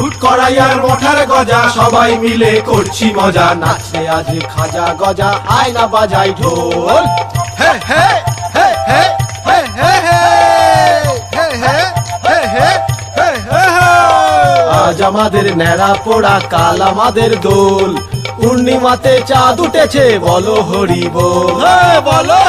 foot কড়াই আর মঠার গজা সবাই মিলে করছি মজা নাচে আজ খাজা গজা আয় না বাজাই ঢোল হে হে হে হে হে হে হে হে হে হে হে হে আজ আমাদের ন্যাড়া পোড়া কাল আমাদের দোল পূর্ণিমাতে চাঁদ উঠেছে বলো হরি বল বলো